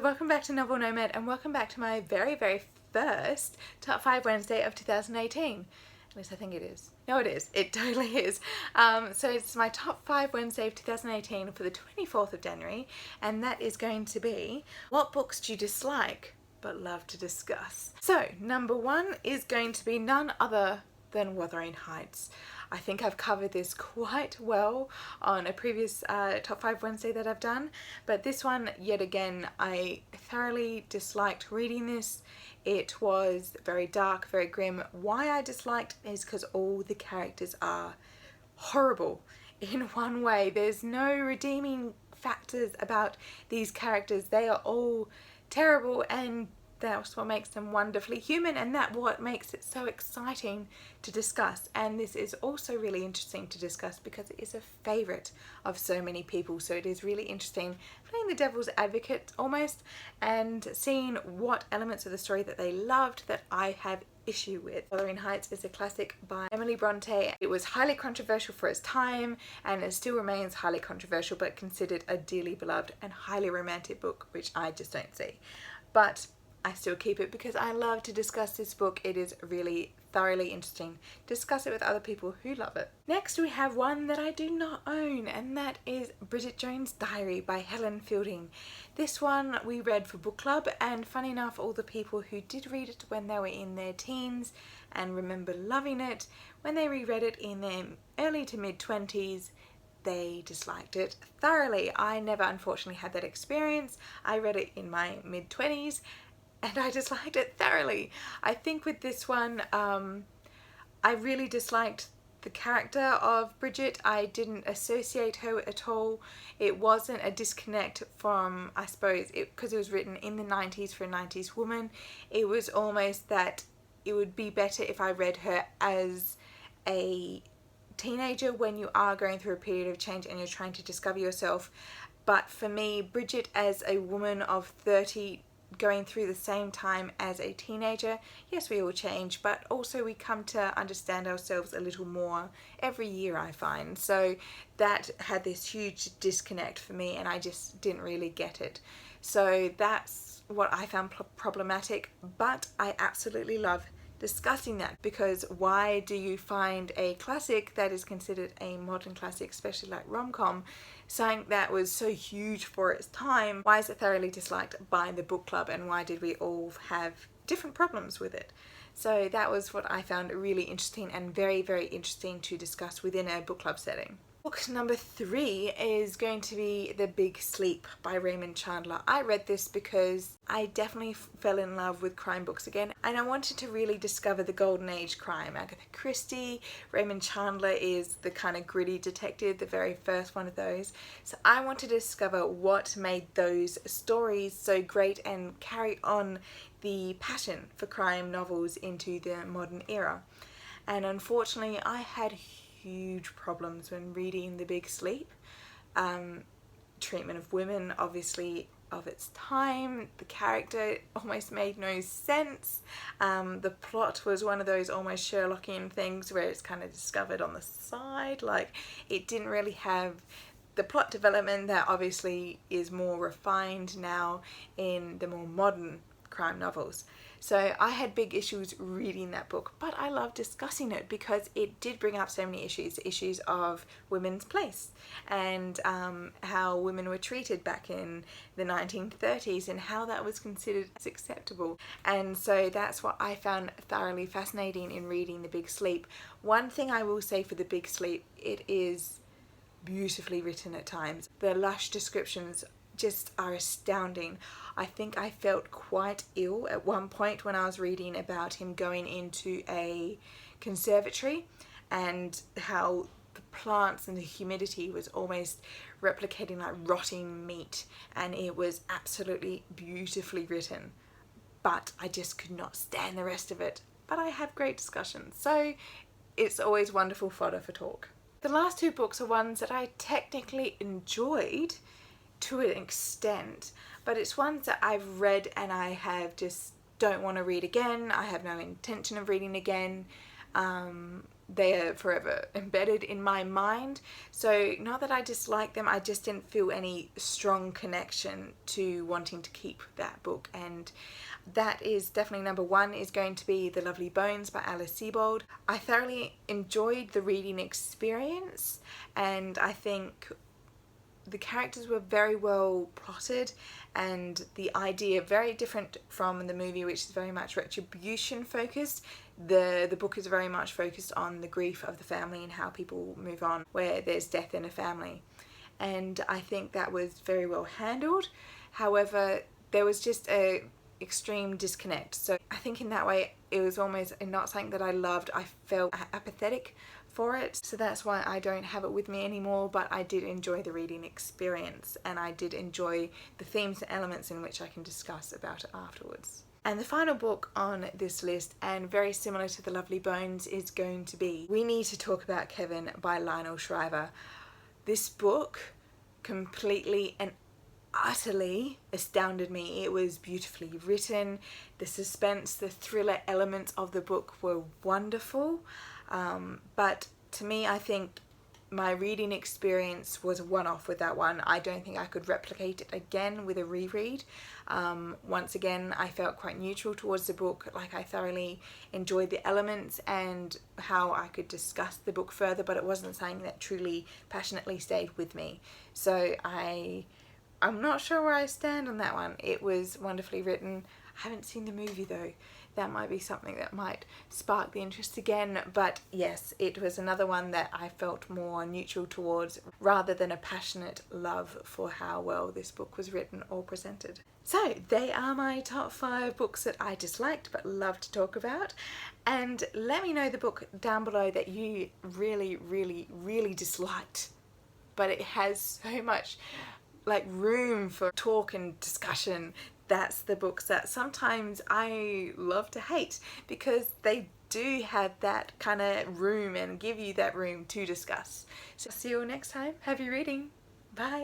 Welcome back to Novel Nomad and welcome back to my very first Top 5 Wednesday of 2018. At least I think it is. No, it is. It totally is. So it's my Top 5 Wednesday of 2018 for the 24th of January, and that is going to be what books do you dislike but love to discuss. So number 1 is going to be none other than Wuthering Heights. I think I've covered this quite well on a previous Top 5 Wednesday that I've done, but this one, yet again, I thoroughly disliked reading this. It was very dark, very grim. Why I disliked it is because all the characters are horrible in one way. There's no redeeming factors about these characters. They are all terrible, and that's what makes them wonderfully human, and that's what makes it so exciting to discuss. And this is also really interesting to discuss because it is a favourite of so many people, so it is really interesting playing the devil's advocate almost and seeing what elements of the story that they loved that I have issue with. Wuthering Heights is a classic by Emily Bronte. It was highly controversial for its time and it still remains highly controversial, but considered a dearly beloved and highly romantic book, which I just don't see. But I still keep it because I love to discuss this book. It is really thoroughly interesting. Discuss it with other people who love it. Next we have one that I do not own, and that is Bridget Jones' Diary by Helen Fielding. This one we read for book club, and funny enough, all the people who did read it when they were in their teens and remember loving it, when they reread it in their early to mid-20s, they disliked it thoroughly. I never unfortunately had that experience. I read it in my mid-20s and I disliked it thoroughly. I think with this one, I really disliked the character of Bridget. I didn't associate her at all. It wasn't a disconnect from, I suppose, because it was written in the 90s for a 90s woman. It was almost that it would be better if I read her as a teenager when you are going through a period of change and you're trying to discover yourself. But for me, Bridget as a woman of 30 going through the same time as a teenager, yes, we all change, but also we come to understand ourselves a little more every year, I find. So that had this huge disconnect for me and I just didn't really get it. So that's what I found problematic, but I absolutely love discussing that, because why do you find a classic that is considered a modern classic, especially like rom-com, something that was so huge for its time, why is it thoroughly disliked by the book club, and why did we all have different problems with it? So that was what I found really interesting and very interesting to discuss within a book club setting. Book number 3 is going to be The Big Sleep by Raymond Chandler. I read this because I definitely fell in love with crime books again, and I wanted to really discover the golden age crime. Agatha Christie, Raymond Chandler is the kind of gritty detective, the very first one of those. So I wanted to discover what made those stories so great and carry on the passion for crime novels into the modern era. And unfortunately I had huge problems when reading The Big Sleep. Treatment of women, obviously, of its time. The character almost made no sense. The plot was one of those almost Sherlockian things where it's kind of discovered on the side. Like, it didn't really have the plot development that obviously is more refined now in the more modern crime novels. So I had big issues reading that book, but I love discussing it because it did bring up so many issues of women's place and how women were treated back in the 1930s and how that was considered as acceptable. And so that's what I found thoroughly fascinating in reading The Big Sleep. One thing I will say for The Big Sleep, it is beautifully written at times. The lush descriptions just are astounding. I think I felt quite ill at one point when I was reading about him going into a conservatory and how the plants and the humidity was almost replicating like rotting meat, and it was absolutely beautifully written, but I just could not stand the rest of it. But I have great discussions, so it's always wonderful fodder for talk. The last 2 books are ones that I technically enjoyed to an extent, but it's ones that I've read and I have just don't want to read again. I have no intention of reading again. they are forever embedded in my mind. So not that I dislike them, I just didn't feel any strong connection to wanting to keep that book. And that is definitely number one, is going to be The Lovely Bones by Alice Sebold. I thoroughly enjoyed the reading experience, and I think the characters were very well plotted, and the idea very different from the movie, which is very much retribution focused. The book is very much focused on the grief of the family and how people move on where there's death in a family, and I think that was very well handled. However, there was just a extreme disconnect, so I think in that way it was almost not something that I loved. I felt apathetic for it, so that's why I don't have it with me anymore. But I did enjoy the reading experience, and I did enjoy the themes and elements in which I can discuss about it afterwards. And the final book on this list, and very similar to The Lovely Bones, is going to be We Need to Talk About Kevin by Lionel Shriver. This book completely and utterly astounded me. It was beautifully written. The suspense, the thriller elements of the book were wonderful. But to me, I think my reading experience was a one-off with that one. I don't think I could replicate it again with a reread. Once again, I felt quite neutral towards the book. Like, I thoroughly enjoyed the elements and how I could discuss the book further, but it wasn't something that truly passionately stayed with me. So I'm not sure where I stand on that one. It was wonderfully written. I haven't seen the movie though. That might be something that might spark the interest again. But yes, it was another one that I felt more neutral towards, rather than a passionate love for how well this book was written or presented. So they are my top 5 books that I disliked but love to talk about. And let me know the book down below that you really, really, really disliked, but it has so much like room for talk and discussion. That's the books that sometimes I love to hate, because they do have that kind of room and give you that room to discuss. So see you all next time. Happy reading. Bye.